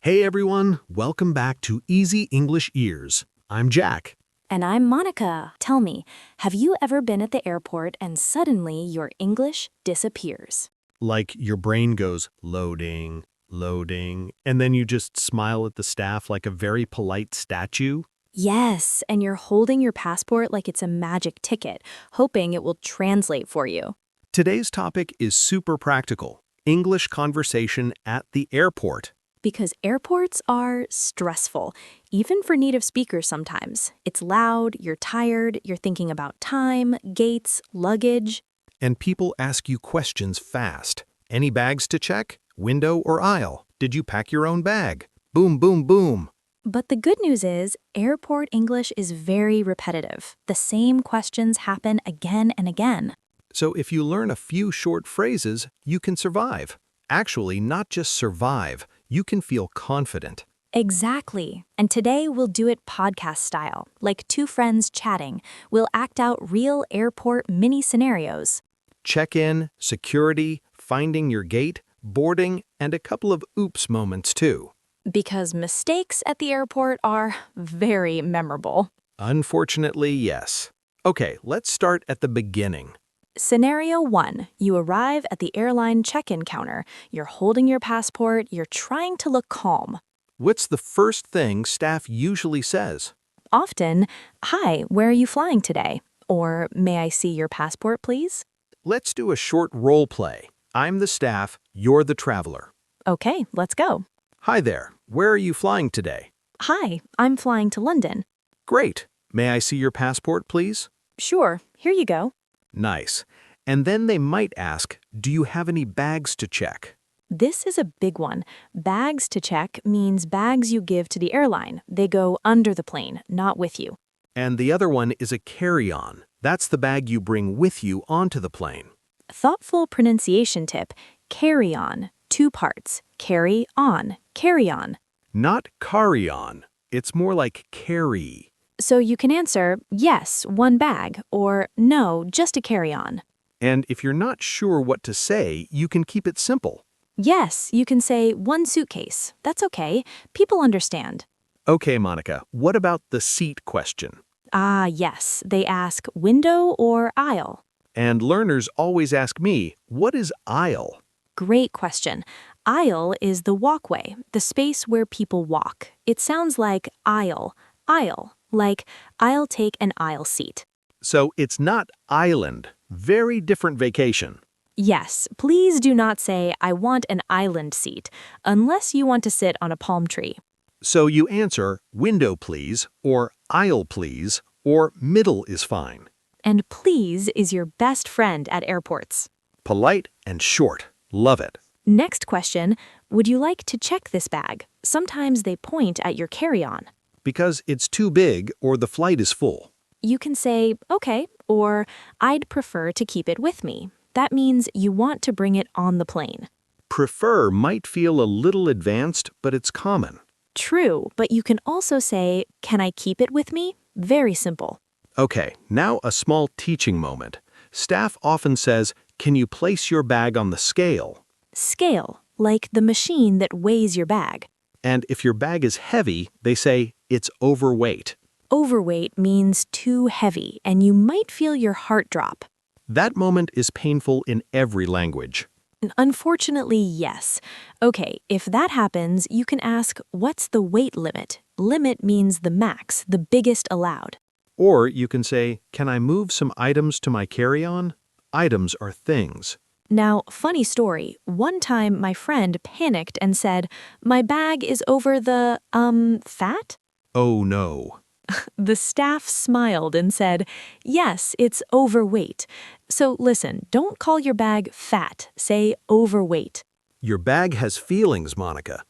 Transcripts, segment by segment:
Hey everyone, welcome back to Easy English Ears. I'm Jack. And I'm Monica. Tell me, have you ever been at the airport and suddenly your English disappears? Like your brain goes loading, loading, and then you just smile at the staff like a very polite statue? Yes, and you're holding your passport like it's a magic ticket, hoping it will translate for you. Today's topic is super practical. English conversation at the airport. Because airports are stressful, even for native speakers sometimes. It's loud, you're tired, you're thinking about time, gates, luggage. And people ask you questions fast. Any bags to check? Window or aisle? Did you pack your own bag? Boom, boom, boom. But the good news is, airport English is very repetitive. The same questions happen again and again. So if you learn a few short phrases, you can survive. Actually, not just survive, you can feel confident. Exactly. And today we'll do it podcast style, like two friends chatting. We'll act out real airport mini scenarios. Check-in, security, finding your gate, boarding, and a couple of oops moments too. Because mistakes at the airport are very memorable. Unfortunately, yes. Okay, let's start at the beginning. Scenario 1. You arrive at the airline check-in counter. You're holding your passport. You're trying to look calm. What's the first thing staff usually says? Often, "Hi, where are you flying today?" Or, "May I see your passport, please?" Let's do a short role play. I'm the staff, you're the traveler. Okay, let's go. Hi there, where are you flying today? Hi, I'm flying to London. Great. May I see your passport, please? Sure, here you go. Nice. And then they might ask, do you have any bags to check? This is a big one. Bags to check means bags you give to the airline. They go under the plane, not with you. And the other one is a carry-on. That's the bag you bring with you onto the plane. Thoughtful pronunciation tip: carry on. 2 parts. Carry on. Carry on. Not carry-on. It's more like carry. So you can answer, yes, 1 bag, or no, just a carry-on. And if you're not sure what to say, you can keep it simple. Yes, you can say 1 suitcase. That's okay. People understand. Okay, Monica, what about the seat question? Ah, yes. They ask window or aisle. And learners always ask me, what is aisle? Great question. Aisle is the walkway, the space where people walk. It sounds like aisle, like I'll take an aisle seat. So it's not island. Very different vacation. Yes, please do not say I want an island seat, unless you want to sit on a palm tree. So you answer window please, or aisle please, or middle is fine. And please is your best friend at airports. Polite and short. Love it. Next question, would you like to check this bag? Sometimes they point at your carry-on. Because it's too big or the flight is full. You can say, okay, or I'd prefer to keep it with me. That means you want to bring it on the plane. Prefer might feel a little advanced, but it's common. True, but you can also say, can I keep it with me? Very simple. Okay, now a small teaching moment. Staff often says, can you place your bag on the scale? Scale, like the machine that weighs your bag. And if your bag is heavy, they say, it's overweight. Overweight means too heavy, and you might feel your heart drop. That moment is painful in every language. Unfortunately, yes. Okay, if that happens, you can ask, what's the weight limit? Limit means the max, the biggest allowed. Or you can say, can I move some items to my carry-on? Items are things. Now, funny story. One time, my friend panicked and said, my bag is over the, fat? Oh no. The staff smiled and said, yes, it's overweight. So listen, don't call your bag fat. Say overweight. Your bag has feelings, Monica.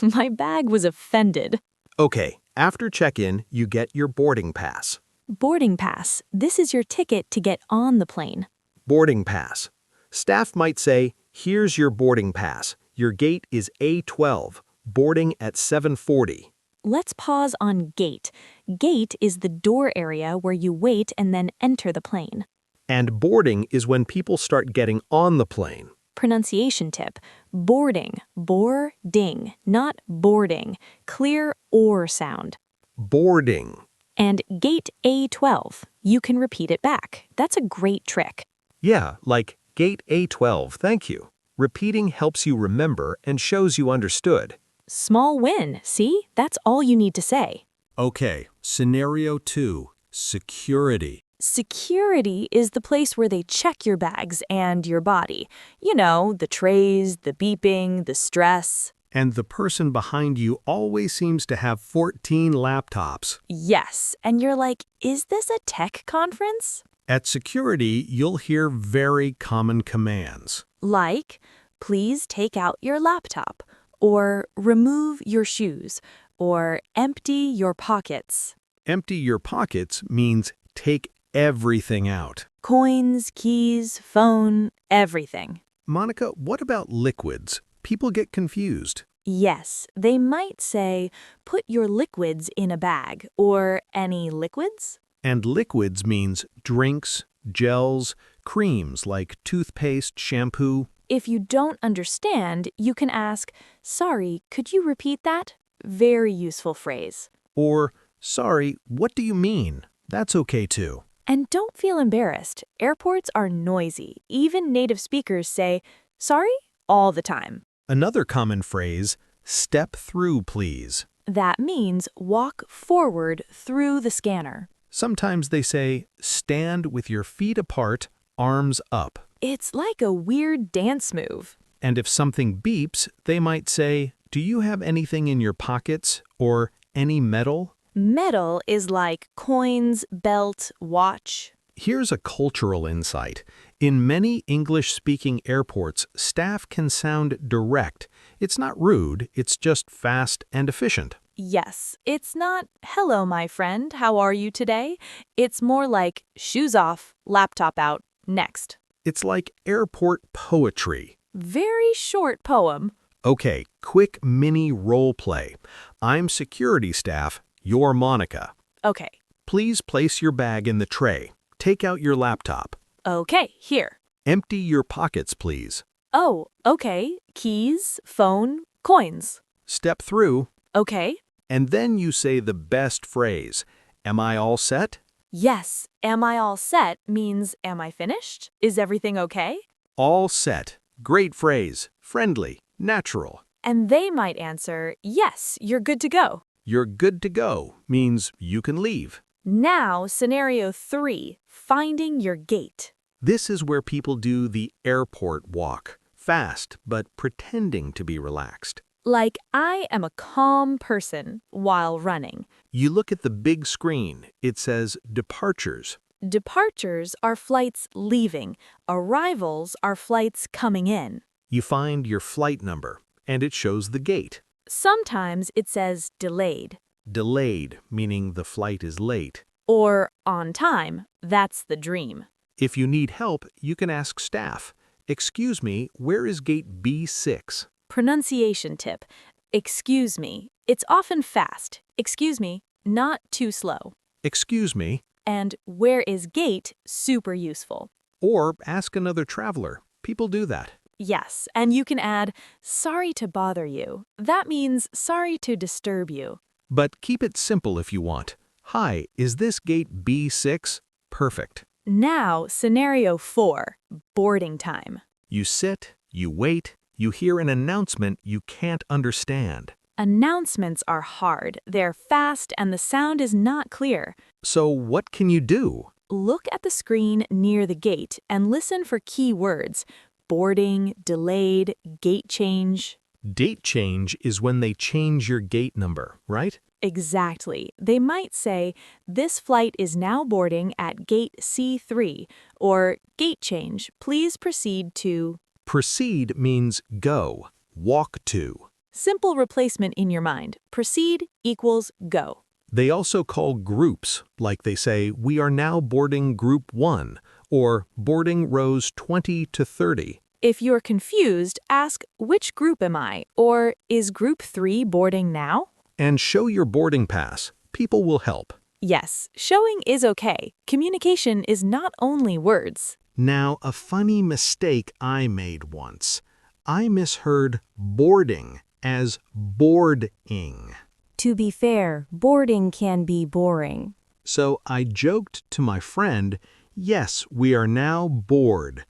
My bag was offended. Okay, after check-in, you get your boarding pass. Boarding pass. This is your ticket to get on the plane. Boarding pass. Staff might say, here's your boarding pass. Your gate is A12, boarding at 7:40. Let's pause on gate. Gate is the door area where you wait and then enter the plane. And boarding is when people start getting on the plane. Pronunciation tip. Boarding, boarding, not boarding. Clear or sound. Boarding. And gate A12, you can repeat it back. That's a great trick. Yeah, like gate A12, thank you. Repeating helps you remember and shows you understood. Small win, see? That's all you need to say. Okay, scenario 2, security. Security is the place where they check your bags and your body. You know, the trays, the beeping, the stress. And the person behind you always seems to have 14 laptops. Yes, and you're like, is this a tech conference? At security, you'll hear very common commands. Like, please take out your laptop, or remove your shoes, or empty your pockets. Empty your pockets means take everything out. Coins, keys, phone, everything. Monica, what about liquids? People get confused. Yes, they might say, put your liquids in a bag, or any liquids? And liquids means drinks, gels, creams like toothpaste, shampoo. If you don't understand, you can ask, sorry, could you repeat that? Very useful phrase. Or, sorry, what do you mean? That's okay too. And don't feel embarrassed. Airports are noisy. Even native speakers say, sorry, all the time. Another common phrase, step through please. That means walk forward through the scanner. Sometimes they say, stand with your feet apart, arms up. It's like a weird dance move. And if something beeps, they might say, do you have anything in your pockets or any metal? Metal is like coins, belt, watch. Here's a cultural insight. In many English-speaking airports, staff can sound direct. It's not rude, it's just fast and efficient. Yes, it's not, hello, my friend, how are you today? It's more like, shoes off, laptop out, next. It's like airport poetry. Very short poem. Okay, quick mini role play. I'm security staff, you're Monica. Okay. Please place your bag in the tray. Take out your laptop. Okay, here. Empty your pockets, please. Oh, okay. Keys, phone, coins. Step through, Okay. and then you say the best phrase. Am I all set? Yes, am I all set means am I finished? Is everything okay? All set. Great phrase. Friendly. Natural. And they might answer, yes, you're good to go. You're good to go means you can leave. Now, scenario 3, finding your gate. This is where people do the airport walk. Fast, but pretending to be relaxed. Like, I am a calm person while running. You look at the big screen. It says departures. Departures are flights leaving. Arrivals are flights coming in. You find your flight number, and it shows the gate. Sometimes it says delayed. Delayed, meaning the flight is late. Or on time. That's the dream. If you need help, you can ask staff. Excuse me, where is gate B6? Pronunciation tip. Excuse me. It's often fast. Excuse me, not too slow. Excuse me. And where is gate super useful. Or ask another traveler. People do that. Yes, and you can add, sorry to bother you. That means sorry to disturb you. But keep it simple if you want. Hi, is this gate B6? Perfect. Now, scenario 4, boarding time. You sit, you wait, you hear an announcement you can't understand. Announcements are hard. They're fast and the sound is not clear. So what can you do? Look at the screen near the gate and listen for key words. Boarding, delayed, gate change. Date change is when they change your gate number, right? Exactly. They might say, this flight is now boarding at gate C3, or gate change, please proceed to... Proceed means go, walk to. Simple replacement in your mind. Proceed equals go. They also call groups, like they say, we are now boarding group 1, or boarding rows 20 to 30. If you're confused, ask, which group am I? Or is group 3 boarding now? And show your boarding pass. People will help. Yes, showing is okay. Communication is not only words. Now, a funny mistake I made once. I misheard boarding as boarding. To be fair, boarding can be boring. So I joked to my friend, yes, we are now bored.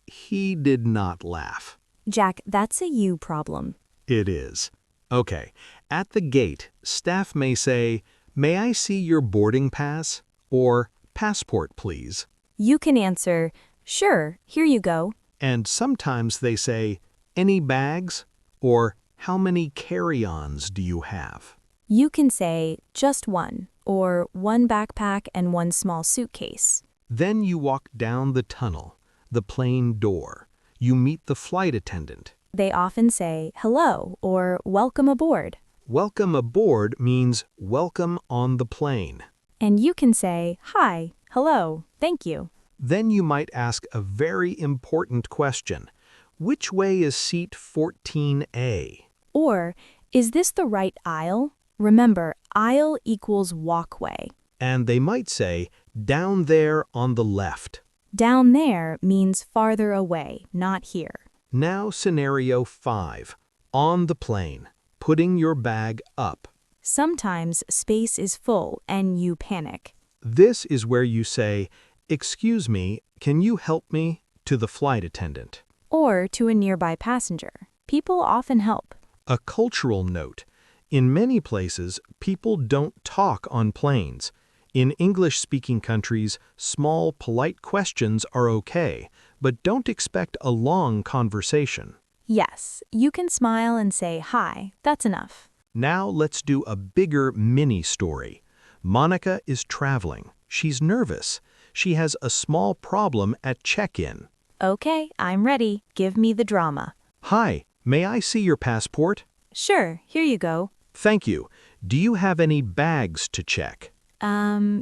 He did not laugh. Jack, that's a you problem. It is. Okay, at the gate, staff may say, may I see your boarding pass? Or passport, please. You can answer, sure, here you go. And sometimes they say, any bags? Or how many carry-ons do you have? You can say, just one, or one backpack and one small suitcase. Then you walk down the tunnel, the plane door. You meet the flight attendant. They often say, hello, or welcome aboard. Welcome aboard means welcome on the plane. And you can say, hi, hello, thank you. Then you might ask a very important question. Which way is seat 14A? Or, is this the right aisle? Remember, aisle equals walkway. And they might say, down there on the left. Down there means farther away, not here. Now scenario 5. On the plane, putting your bag up. Sometimes space is full and you panic. This is where you say, excuse me, can you help me? To the flight attendant. Or to a nearby passenger. People often help. A cultural note. In many places, people don't talk on planes. In English-speaking countries, small, polite questions are okay, but don't expect a long conversation. Yes, you can smile and say hi, that's enough. Now let's do a bigger mini story. Monica is traveling. She's nervous. She has a small problem at check-in. Okay, I'm ready. Give me the drama. Hi, may I see your passport? Sure, here you go. Thank you. Do you have any bags to check?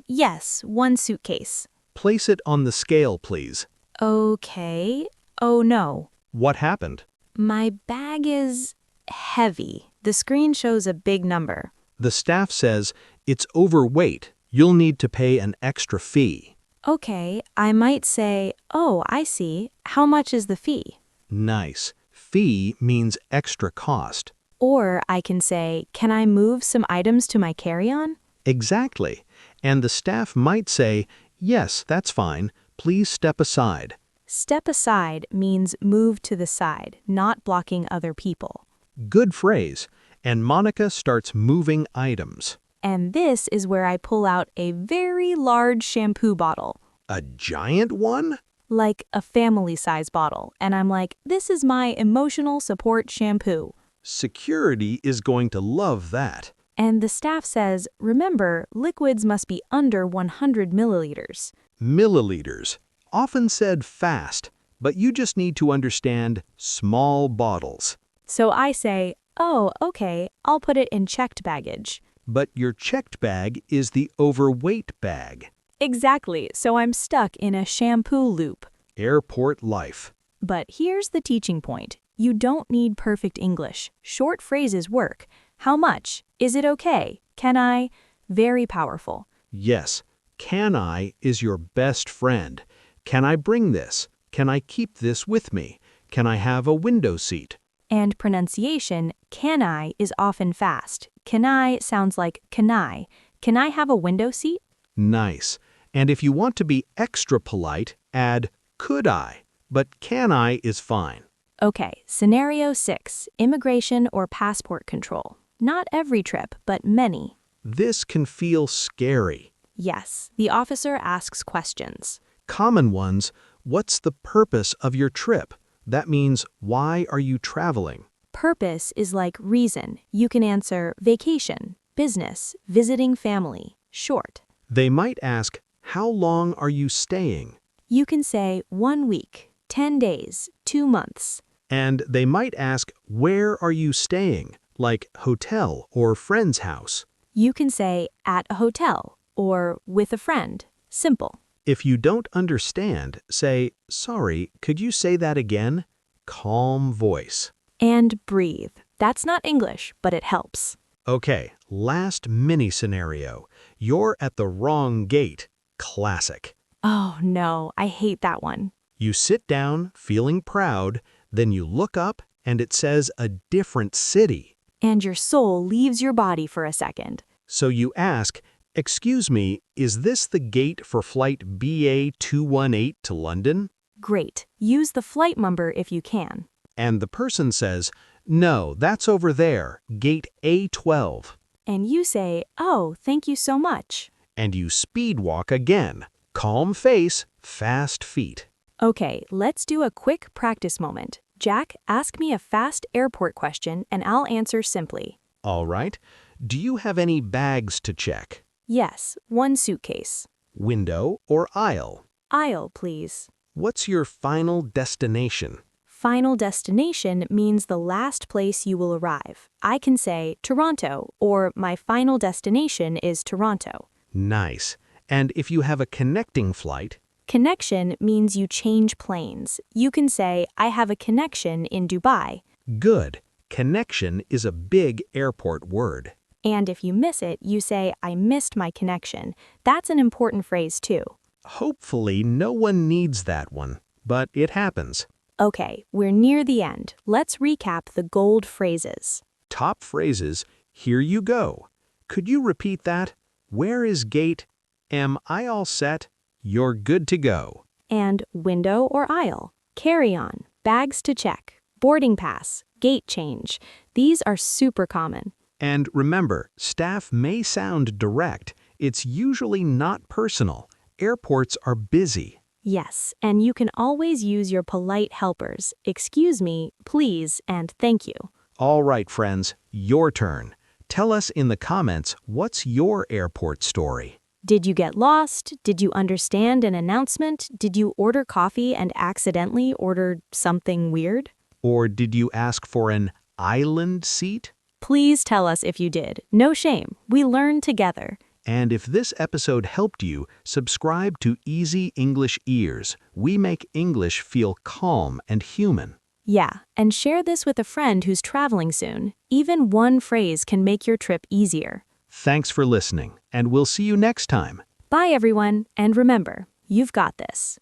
Yes, one suitcase. Place it on the scale, please. Okay. Oh no. What happened? My bag is heavy. The screen shows a big number. The staff says, it's overweight. You'll need to pay an extra fee. Okay, I might say, oh, I see. How much is the fee? Nice. Fee means extra cost. Or I can say, can I move some items to my carry-on? Exactly. And the staff might say, yes, that's fine. Please step aside. Step aside means move to the side, not blocking other people. Good phrase. And Monica starts moving items. And this is where I pull out a very large shampoo bottle. A giant one? Like a family-size bottle. And I'm like, this is my emotional support shampoo. Security is going to love that. And the staff says, remember, liquids must be under 100 milliliters. Milliliters. Often said fast, but you just need to understand small bottles. So I say, oh, okay, I'll put it in checked baggage. But your checked bag is the overweight bag. Exactly, so I'm stuck in a shampoo loop. Airport life. But here's the teaching point. You don't need perfect English. Short phrases work. How much? Is it okay? Can I? Very powerful. Yes, can I is your best friend. Can I bring this? Can I keep this with me? Can I have a window seat? And pronunciation, can I, is often fast. Can I sounds like can I. Can I have a window seat? Nice. And if you want to be extra polite, add could I, but can I is fine. Okay, scenario 6, immigration or passport control. Not every trip, but many. This can feel scary. Yes, the officer asks questions. Common ones, what's the purpose of your trip? That means, why are you traveling? Purpose is like reason. You can answer vacation, business, visiting family, short. They might ask, how long are you staying? You can say 1 week, 10 days, 2 months. And they might ask, where are you staying? Like hotel or friend's house. You can say at a hotel or with a friend. Simple. If you don't understand, say, sorry, could you say that again? Calm voice. And breathe. That's not English, but it helps. Okay, last mini scenario. You're at the wrong gate. Classic. Oh no, I hate that one. You sit down, feeling proud, then you look up and it says a different city. And your soul leaves your body for a second. So you ask, "Excuse me, is this the gate for flight BA218 to London?" Great. Use the flight number if you can. And the person says, "No, that's over there, gate A12." And you say, "Oh, thank you so much." And you speed walk again. Calm face, fast feet. Okay, let's do a quick practice moment. Jack, ask me a fast airport question and I'll answer simply. All right. Do you have any bags to check? Yes, one suitcase. Window or aisle? Aisle, please. What's your final destination? Final destination means the last place you will arrive. I can say Toronto, or my final destination is Toronto. Nice. And if you have a connecting flight? Connection means you change planes. You can say, I have a connection in Dubai. Good. Connection is a big airport word. And if you miss it, you say, I missed my connection. That's an important phrase too. Hopefully no one needs that one, but it happens. Okay, we're near the end. Let's recap the gold phrases. Top phrases, here you go. Could you repeat that? Where is gate? Am I all set? You're good to go. And window or aisle, carry on, bags to check, boarding pass, gate change. These are super common. And remember, staff may sound direct. It's usually not personal. Airports are busy. Yes, and you can always use your polite helpers, excuse me, please, and thank you. All right, friends, your turn. Tell us in the comments, what's your airport story? Did you get lost? Did you understand an announcement? Did you order coffee and accidentally order something weird? Or did you ask for an island seat? Please tell us if you did. No shame. We learn together. And if this episode helped you, subscribe to Easy English Ears. We make English feel calm and human. Yeah, and share this with a friend who's traveling soon. Even one phrase can make your trip easier. Thanks for listening, and we'll see you next time. Bye, everyone, and remember, you've got this.